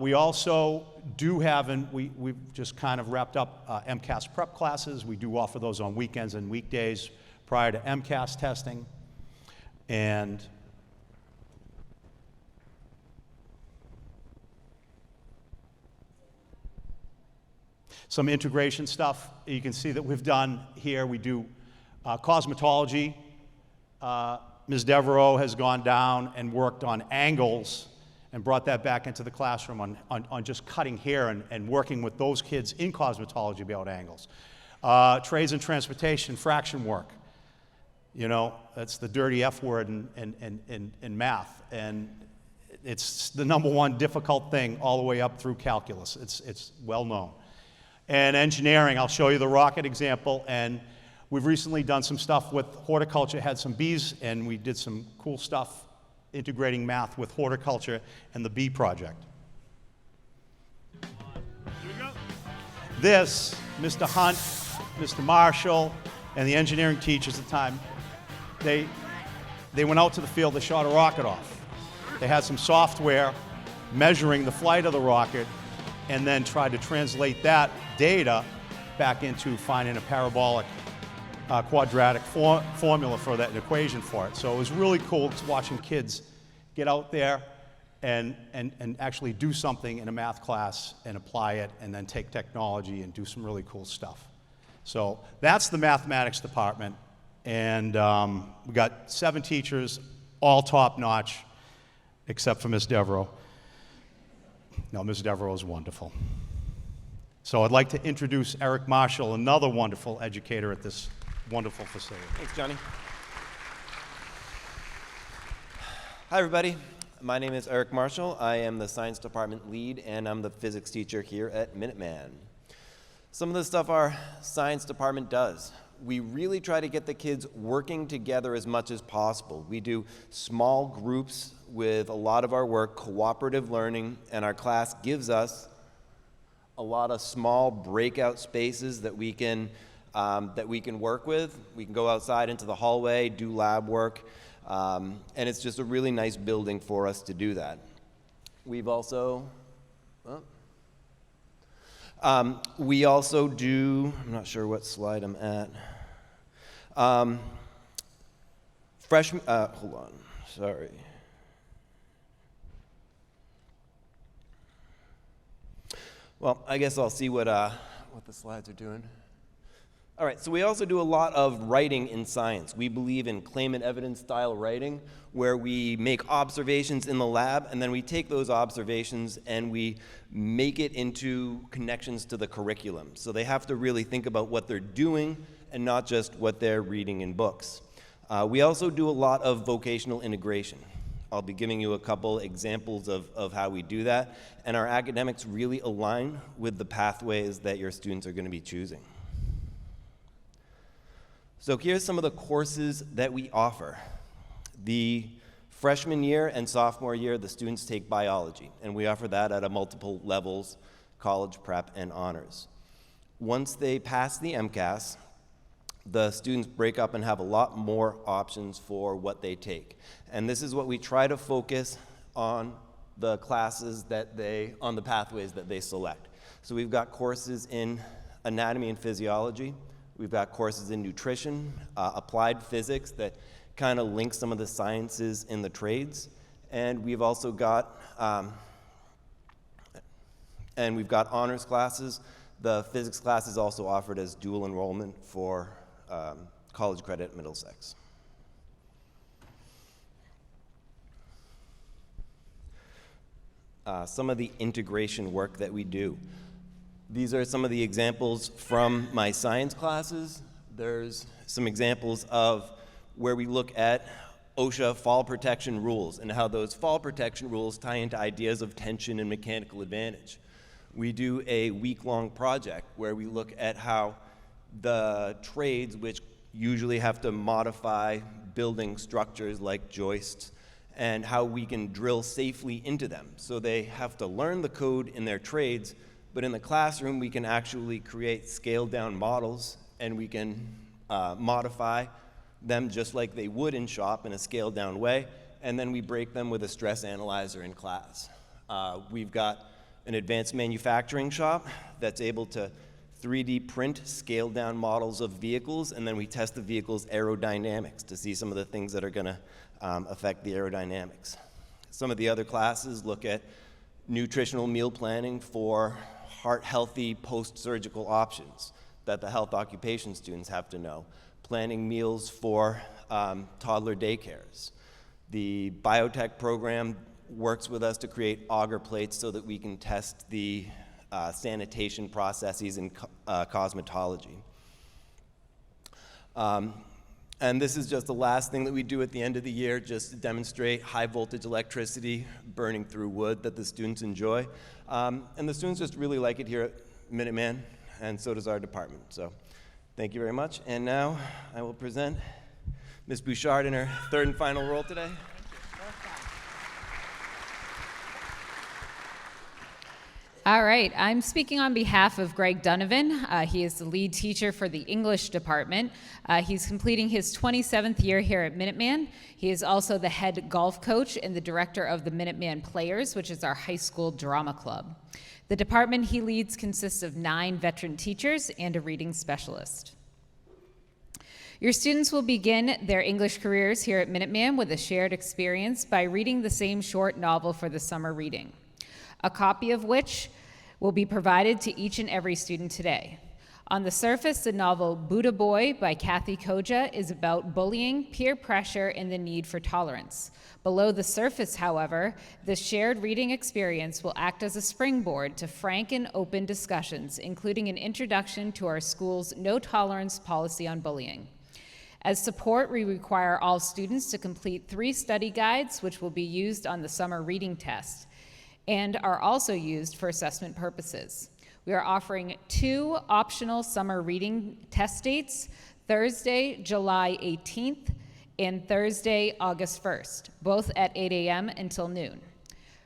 We also do have, and we've just kind of wrapped up MCAS prep classes. We do offer those on weekends and weekdays prior to MCAS testing. And some integration stuff you can see that we've done here. We do cosmetology. Ms. Devereaux has gone down and worked on angles and brought that back into the classroom on just cutting hair and working with those kids in cosmetology about angles. Trades and transportation, fraction work. You know, that's the dirty F word in math. And it's the #1 difficult thing all the way up through calculus. It's well known. And engineering, I'll show you the rocket example. And we've recently done some stuff with horticulture, had some bees, and we did some cool stuff integrating math with horticulture and the bee project. This, Mr. Hunt, Mr. Marshall, and the engineering teachers at the time, they went out to the field, they shot a rocket off. They had some software measuring the flight of the rocket and then tried to translate that data back into finding a parabolic quadratic formula for that, an equation for it. So it was really cool watching kids get out there and actually do something in a math class and apply it and then take technology and do some really cool stuff. So that's the mathematics department. And we got 7 teachers, all top-notch, except for Ms. Devereaux. No, Ms. Devereaux is wonderful. So I'd like to introduce Eric Marshall, another wonderful educator at this wonderful facility. Thanks, Johnny. Hi, everybody. My name is Eric Marshall. I am the science department lead, and I'm the physics teacher here at Minuteman. Some of the stuff our science department does. We really try to get the kids working together as much as possible. We do small groups with a lot of our work, cooperative learning, and our class gives us a lot of small breakout spaces that we can work with. We can go outside into the hallway, do lab work, and it's just a really nice building for us to do that. We've also, we also do, I'm not sure what slide I'm at. Hold on, sorry. Well, I guess I'll see what the slides are doing. All right, so we also do a lot of writing in science. We believe in claim and evidence style writing, where we make observations in the lab, and then we take those observations and we make it into connections to the curriculum. So they have to really think about what they're doing and not just what they're reading in books. We also do a lot of vocational integration. I'll be giving you a couple examples of how we do that, and our academics really align with the pathways that your students are going to be choosing. So here's some of the courses that we offer. The freshman year and sophomore year, the students take biology, and we offer that at multiple levels, college, prep, and honors. Once they pass the MCAS, the students break up and have a lot more options for what they take. And this is what we try to focus on, the classes on the pathways that they select. So we've got courses in anatomy and physiology. We've got courses in nutrition, applied physics that kind of link some of the sciences in the trades. And we've also got, we've got honors classes. The physics class is also offered as dual enrollment for college credit at Middlesex. Some of the integration work that we do. These are some of the examples from my science classes. There's some examples of where we look at OSHA fall protection rules and how those fall protection rules tie into ideas of tension and mechanical advantage. We do a week-long project where we look at how the trades, which usually have to modify building structures like joists, and how we can drill safely into them. So they have to learn the code in their trades, but in the classroom we can actually create scaled-down models, and we can modify them just like they would in shop in a scaled-down way, and then we break them with a stress analyzer in class. We've got an advanced manufacturing shop that's able to 3D print scaled down models of vehicles, and then we test the vehicle's aerodynamics to see some of the things that are going to affect the aerodynamics. Some of the other classes look at nutritional meal planning for heart-healthy post-surgical options that the health occupation students have to know, planning meals for toddler daycares. The biotech program works with us to create auger plates so that we can test the sanitation processes in cosmetology. And this is just the last thing that we do at the end of the year, just to demonstrate high voltage electricity burning through wood that the students enjoy. And the students just really like it here at Minuteman, and so does our department. So thank you very much. And now I will present Ms. Bouchard in her third and final role today. All right, I'm speaking on behalf of Greg Donovan. He is the lead teacher for the English department. He's completing his 27th year here at Minuteman. He is also the head golf coach and the director of the Minuteman Players, which is our high school drama club. The department he leads consists of 9 veteran teachers and a reading specialist. Your students will begin their English careers here at Minuteman with a shared experience by reading the same short novel for the summer reading, a copy of which will be provided to each and every student today. On the surface, the novel Buddha Boy by Kathy Koja is about bullying, peer pressure, and the need for tolerance. Below the surface, however, the shared reading experience will act as a springboard to frank and open discussions, including an introduction to our school's no tolerance policy on bullying. As support, we require all students to complete 3 study guides, which will be used on the summer reading test and are also used for assessment purposes. We are offering 2 optional summer reading test dates, Thursday, July 18th, and Thursday, August 1st, both at 8 a.m. until noon.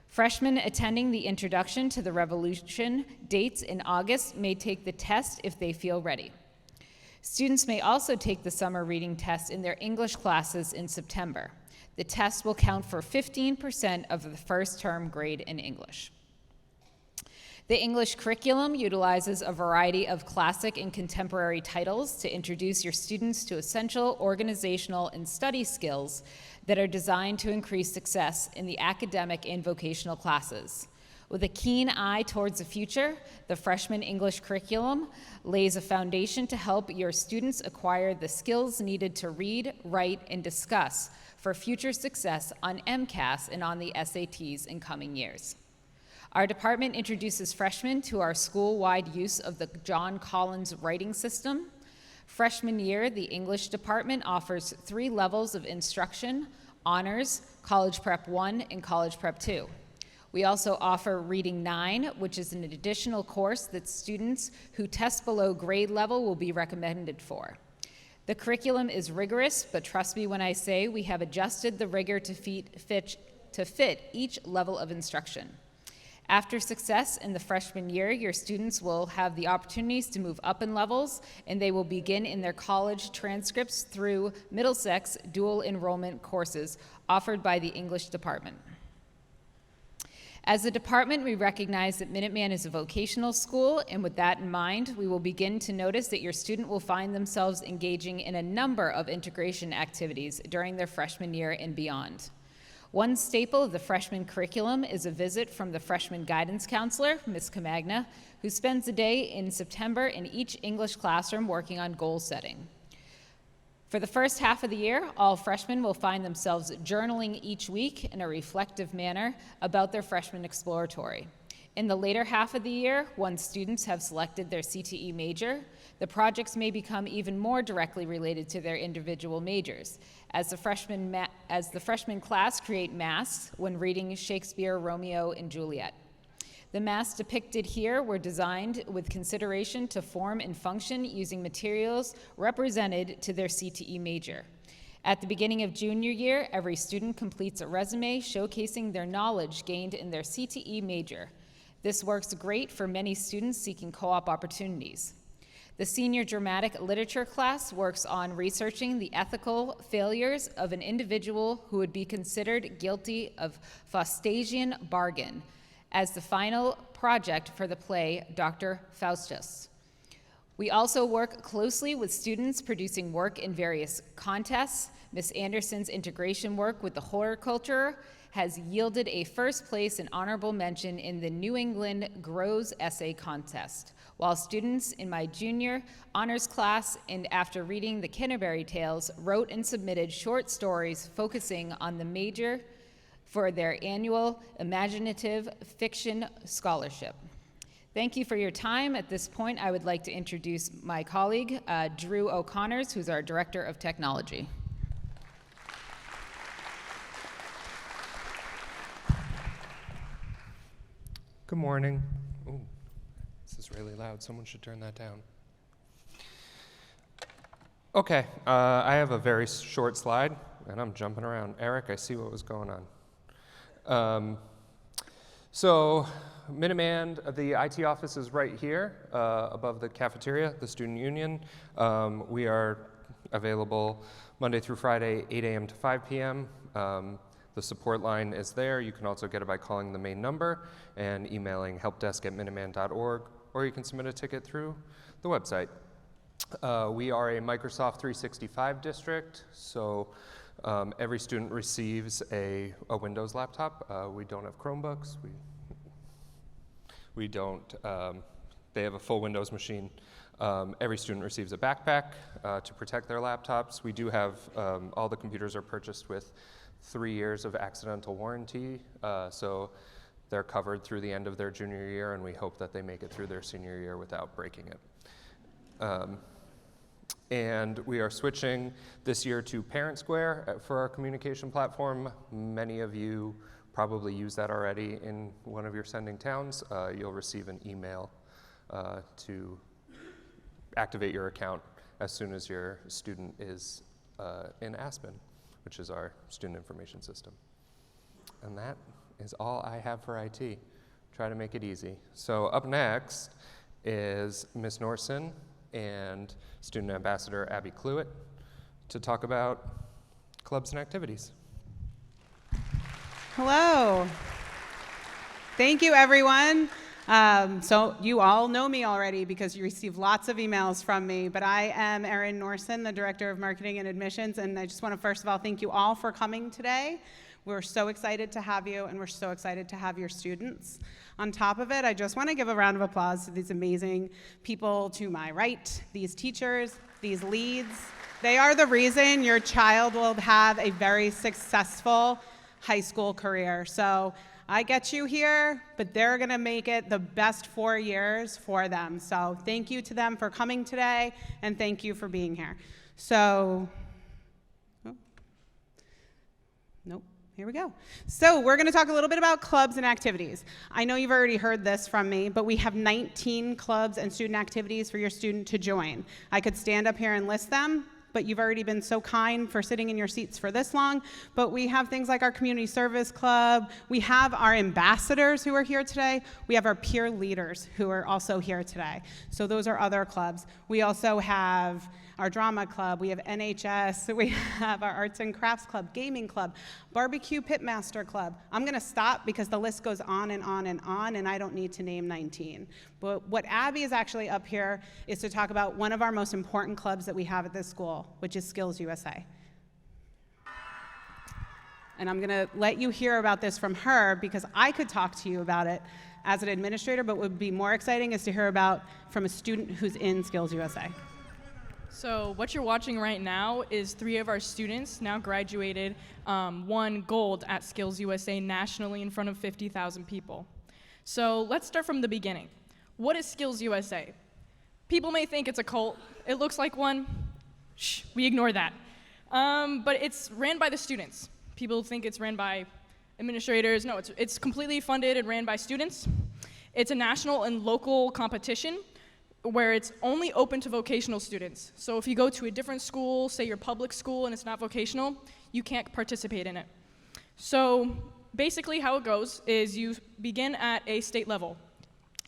Freshmen attending the Introduction to the Revolution dates in August may take the test if they feel ready. Students may also take the summer reading test in their English classes in September. The test will count for 15% of the first term grade in English. The English curriculum utilizes a variety of classic and contemporary titles to introduce your students to essential organizational and study skills that are designed to increase success in the academic and vocational classes. With a keen eye towards the future, the freshman English curriculum lays a foundation to help your students acquire the skills needed to read, write, and discuss for future success on MCAS and on the SATs in coming years. Our department introduces freshmen to our school-wide use of the John Collins writing system. Freshman year, the English department offers 3 levels of instruction: honors, college prep 1, and college prep 2. We also offer Reading 9, which is an additional course that students who test below grade level will be recommended for. The curriculum is rigorous, but trust me when I say we have adjusted the rigor to fit each level of instruction. After success in the freshman year, your students will have the opportunities to move up in levels, and they will begin in their college transcripts through Middlesex dual enrollment courses offered by the English department. As a department, we recognize that Minuteman is a vocational school, and with that in mind, we will begin to notice that your student will find themselves engaging in a number of integration activities during their freshman year and beyond. One staple of the freshman curriculum is a visit from the freshman guidance counselor, Ms. Camagna, who spends a day in September in each English classroom working on goal setting. For the first half of the year, all freshmen will find themselves journaling each week in a reflective manner about their freshman exploratory. In the later half of the year, once students have selected their CTE major, the projects may become even more directly related to their individual majors, as the freshman class create masks when reading Shakespeare, Romeo and Juliet. The masks depicted here were designed with consideration to form and function using materials represented to their CTE major. At the beginning of junior year, every student completes a resume showcasing their knowledge gained in their CTE major. This works great for many students seeking co-op opportunities. The senior dramatic literature class works on researching the ethical failures of an individual who would be considered guilty of Faustian bargain as the final project for the play Dr. Faustus. We also work closely with students producing work in various contests. Ms. Anderson's integration work with the horticulture has yielded a first place and honorable mention in the New England Grows Essay Contest, while students in my junior honors class and after reading the Canterbury Tales wrote and submitted short stories focusing on the major for their annual Imaginative Fiction Scholarship. Thank you for your time. At this point, I would like to introduce my colleague, Drew O'Connors, who's our Director of Technology. Good morning. Ooh, this is really loud. Someone should turn that down. Okay, I have a very short slide, and I'm jumping around. Eric, I see what was going on. So, Minuteman, the IT office is right here, above the cafeteria, the student union. We are available Monday through Friday, 8 a.m. to 5 p.m. The support line is there. You can also get it by calling the main number and emailing helpdesk@minuteman.org, or you can submit a ticket through the website. We are a Microsoft 365 district, so every student receives a Windows laptop. We don't have Chromebooks. We don't, they have a full Windows machine. Every student receives a backpack to protect their laptops. We do have, all the computers are purchased with 3 years of accidental warranty, so they're covered through the end of their junior year, and we hope that they make it through their senior year without breaking it. And we are switching this year to Parent Square for our communication platform. Many of you probably use that already in one of your sending towns. You'll receive an email to activate your account as soon as your student is in Aspen, which is our student information system. And that is all I have for IT. Try to make it easy. So up next is Ms. Norson and Student Ambassador Abby Cluett to talk about clubs and activities. Hello. Thank you, everyone. So you all know me already because you receive lots of emails from me, but I am Erin Norson, the Director of Marketing and Admissions, and I just want to first of all thank you all for coming today. We're so excited to have you, and we're so excited to have your students. On top of it, I just want to give a round of applause to these amazing people to my right, these teachers, these leads. They are the reason your child will have a very successful high school career. So I get you here, but they're going to make it the best 4 years for them. So thank you to them for coming today, and thank you for being here. So, here we go. So we're going to talk a little bit about clubs and activities. I know you've already heard this from me, but we have 19 clubs and student activities for your student to join. I could stand up here and list them, but you've already been so kind for sitting in your seats for this long. But we have things like our community service club. We have our ambassadors who are here today. We have our peer leaders who are also here today. So those are other clubs. We also have our drama club, we have NHS, we have our arts and crafts club, gaming club, barbecue pitmaster club. I'm gonna stop because the list goes on and on and on, and I don't need to name 19. But what Abby is actually up here is to talk about one of our most important clubs that we have at this school, which is Skills USA. And I'm gonna let you hear about this from her because I could talk to you about it as an administrator, but what would be more exciting is to hear about from a student who's in Skills USA. So what you're watching right now is 3 of our students now graduated, won gold at Skills USA nationally in front of 50,000 people. So let's start from the beginning. What is Skills USA? People may think it's a cult. It looks like one. Shh, we ignore that. But it's ran by the students. People think it's ran by administrators. No, it's completely funded and ran by students. It's a national and local competition where it's only open to vocational students. So if you go to a different school, say your public school, and it's not vocational, you can't participate in it. So basically how it goes is you begin at a state level.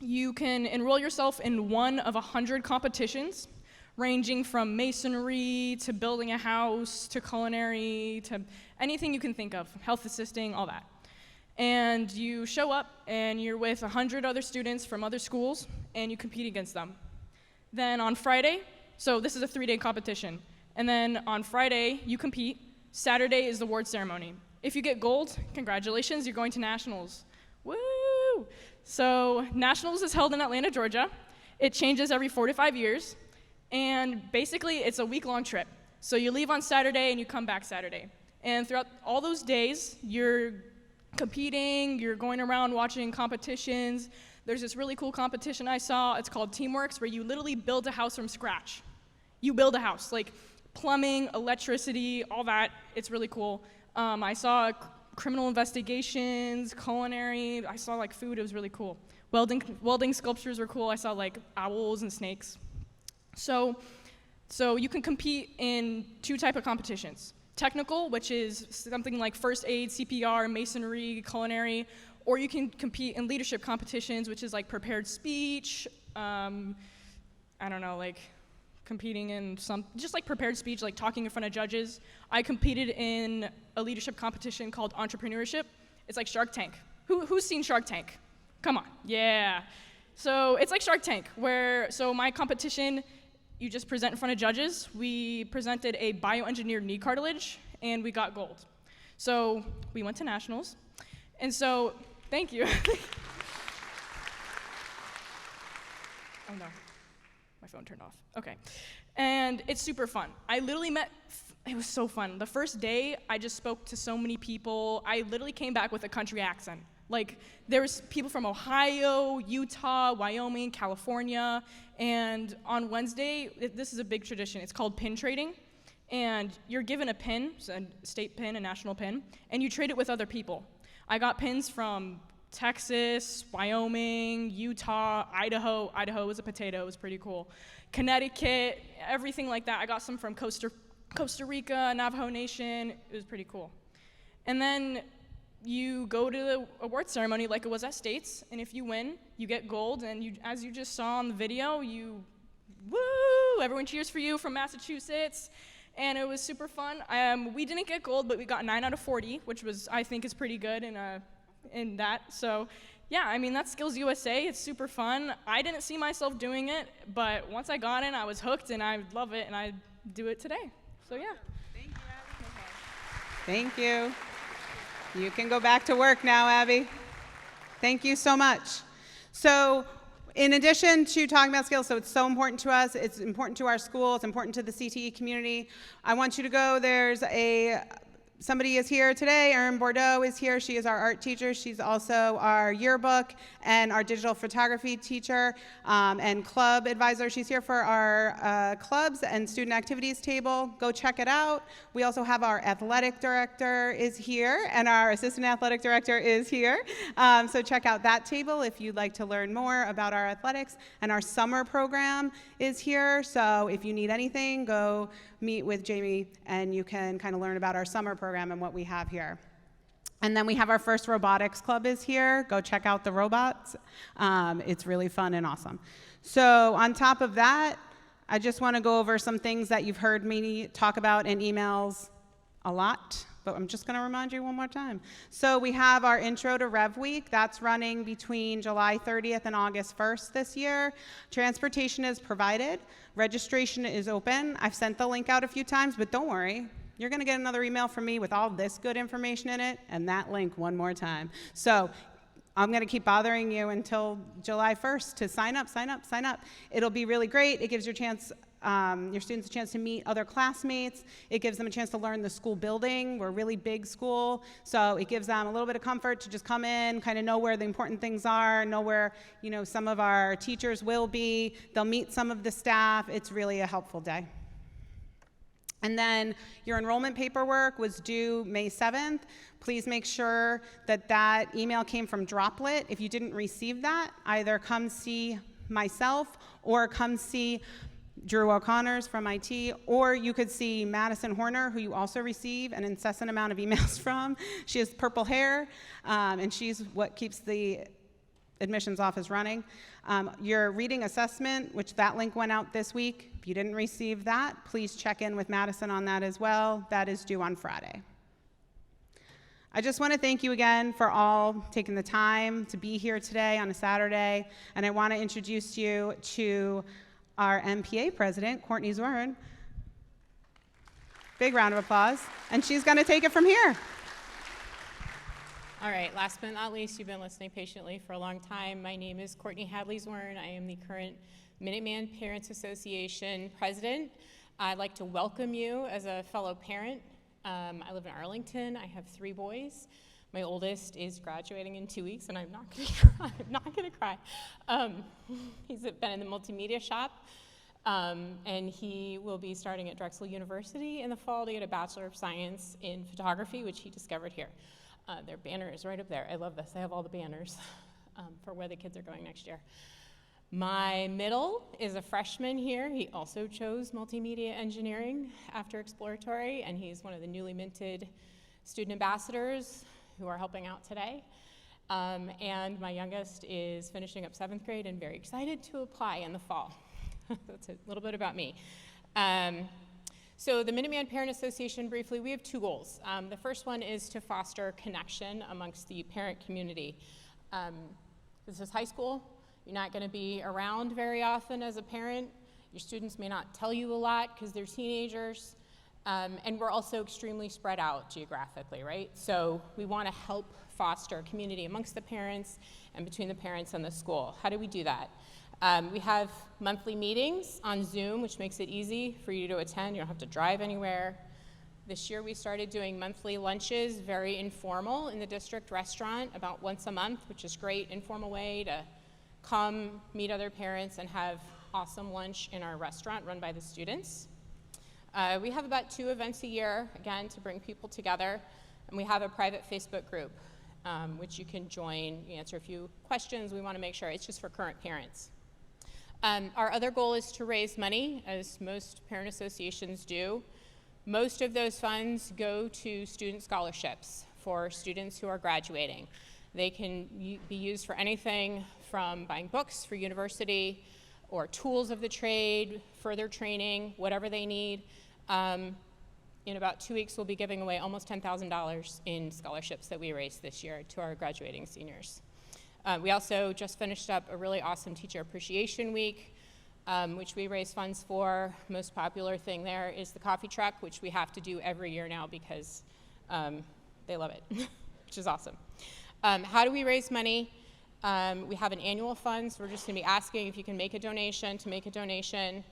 You can enroll yourself in one of 100 competitions, ranging from masonry to building a house to culinary to anything you can think of, health assisting, all that. And you show up and you're with 100 other students from other schools and you compete against them. Then on Friday, so this is a 3-day competition, and then on Friday you compete. Saturday is the award ceremony. If you get gold, congratulations, you're going to nationals. Woo! So nationals is held in Atlanta, Georgia. It changes every 4 to 5 years. And basically, it's a week-long trip. So you leave on Saturday and you come back Saturday. And throughout all those days, you're competing, you're going around watching competitions. There's this really cool competition I saw. It's called Teamworks, where you literally build a house from scratch. You build a house, like plumbing, electricity, all that. It's really cool. I saw criminal investigations, culinary. I saw like food. It was really cool. Welding sculptures were cool. I saw like owls and snakes. So you can compete in 2 types of competitions. Technical, which is something like first aid, CPR, masonry, culinary, or you can compete in leadership competitions, which is like prepared speech, I don't know, like competing in just like prepared speech, like talking in front of judges. I competed in a leadership competition called Entrepreneurship. It's like Shark Tank. Who's seen Shark Tank? Come on, yeah. So it's like Shark Tank, so my competition, you just present in front of judges. We presented a bioengineered knee cartilage, and we got gold. So we went to nationals, and so, thank you. Oh no, my phone turned off. Okay, and it's super fun. I literally it was so fun. The first day, I just spoke to so many people. I literally came back with a country accent. Like, there was people from Ohio, Utah, Wyoming, California, and on Wednesday, this is a big tradition. It's called pin trading, and you're given a pin, a state pin, a national pin, and you trade it with other people. I got pins from Texas, Wyoming, Utah, Idaho. Idaho was a potato. It was pretty cool. Connecticut, everything like that. I got some from Costa Rica, Navajo Nation. It was pretty cool. And then you go to the award ceremony like it was at States, and if you win, you get gold, and as you just saw on the video, woo, everyone cheers for you from Massachusetts, and it was super fun. We didn't get gold, but we got 9 out of 40, which I think is pretty good in that. So yeah, I mean, that's Skills USA. It's super fun. I didn't see myself doing it, but once I got in, I was hooked, and I love it, and I do it today. So yeah. Thank you, Abby. Thank you. You can go back to work now, Abby. Thank you so much. So in addition to talking about skills, so it's so important to us, it's important to our school, it's important to the CTE community. I want you to go, somebody is here today, Erin Bordeaux is here. She is our art teacher. She's also our yearbook and our digital photography teacher and club advisor. She's here for our clubs and student activities table. Go check it out. We also have our athletic director is here, and our assistant athletic director is here. So check out that table if you'd like to learn more about our athletics. And our summer program is here. So if you need anything, go meet with Jamie, and you can kind of learn about our summer program and what we have here. And then we have our first robotics club is here. Go check out the robots. It's really fun and awesome. So on top of that, I just want to go over some things that you've heard me talk about in emails a lot, but I'm just going to remind you one more time. So we have our Intro to Rev Week. That's running between July 30th and August 1st this year. Transportation is provided. Registration is open. I've sent the link out a few times, but don't worry. You're going to get another email from me with all this good information in it and that link one more time. So I'm going to keep bothering you until July 1st to sign up, sign up, sign up. It'll be really great. It gives your students a chance to meet other classmates. It gives them a chance to learn the school building. We're a really big school, so it gives them a little bit of comfort to just come in, kind of know where the important things are, know where some of our teachers will be. They'll meet some of the staff. It's really a helpful day. And then your enrollment paperwork was due May 7th. Please make sure that that email came from Droplet. If you didn't receive that, either come see myself or come see Drew O'Connors from IT, or you could see Madison Horner, who you also receive an incessant amount of emails from. She has purple hair, and she's what keeps the admissions office running. Your reading assessment, which that link went out this week. If you didn't receive that, please check in with Madison on that as well. That is due on Friday. I just want to thank you again for all taking the time to be here today on a Saturday, and I want to introduce you to our MPA president, Courtney Zwern. Big round of applause, and she's going to take it from here. All right, last but not least, you've been listening patiently for a long time. My name is Courtney Hadley Zwern. I am the current Minuteman Parents Association president. I'd like to welcome you as a fellow parent. I live in Arlington. I have 3 boys. My oldest is graduating in 2 weeks, and I'm not going to cry. I'm not going to cry. He's been in the multimedia shop, and he will be starting at Drexel University in the fall to get a Bachelor of Science in Photography, which he discovered here. Their banner is right up there. I love this. I have all the banners for where the kids are going next year. My middle is a freshman here. He also chose multimedia engineering after exploratory, and he's one of the newly minted student ambassadors who are helping out today. And my youngest is finishing up 7th grade and very excited to apply in the fall. That's a little bit about me. So the Minuteman Parent Association, briefly, we have 2 goals. The first one is to foster connection amongst the parent community. This is high school. You're not going to be around very often as a parent. Your students may not tell you a lot because they're teenagers. And we're also extremely spread out geographically, right? So we want to help foster community amongst the parents and between the parents and the school. How do we do that? We have monthly meetings on Zoom, which makes it easy for you to attend. You don't have to drive anywhere. This year we started doing monthly lunches, very informal, in the district restaurant about once a month, which is great, informal way to come meet other parents and have awesome lunch in our restaurant run by the students. We have about 2 events a year, again, to bring people together. And we have a private Facebook group, which you can join. You answer a few questions. We want to make sure it's just for current parents. Our other goal is to raise money, as most parent associations do. Most of those funds go to student scholarships for students who are graduating. They can be used for anything from buying books for university or tools of the trade, further training, whatever they need. In about 2 weeks, we'll be giving away almost $10,000 in scholarships that we raised this year to our graduating seniors. We also just finished up a really awesome Teacher Appreciation Week, which we raise funds for. Most popular thing there is the coffee truck, which we have to do every year now because they love it, which is awesome. How do we raise money? We have an annual fund, so we're just going to be asking if you can make a donation to make a donation.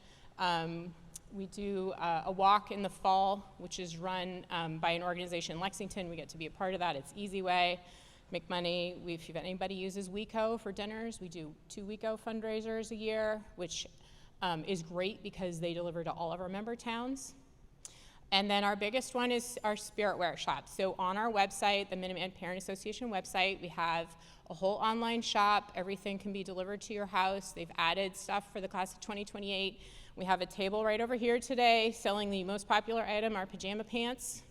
We do a walk in the fall, which is run by an organization in Lexington. We get to be a part of that. It's easy way to make money. If anybody uses WeCo for dinners, we do 2 WeCo fundraisers a year, which is great because they deliver to all of our member towns. And then our biggest one is our Spirit Wear shop. So on our website, the Minuteman Parent Association website, we have a whole online shop. Everything can be delivered to your house. They've added stuff for the class of 2028. We have a table right over here today selling the most popular item, our pajama pants.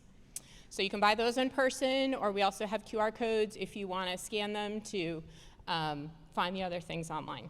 So you can buy those in person, or we also have QR codes if you want to scan them to find the other things online.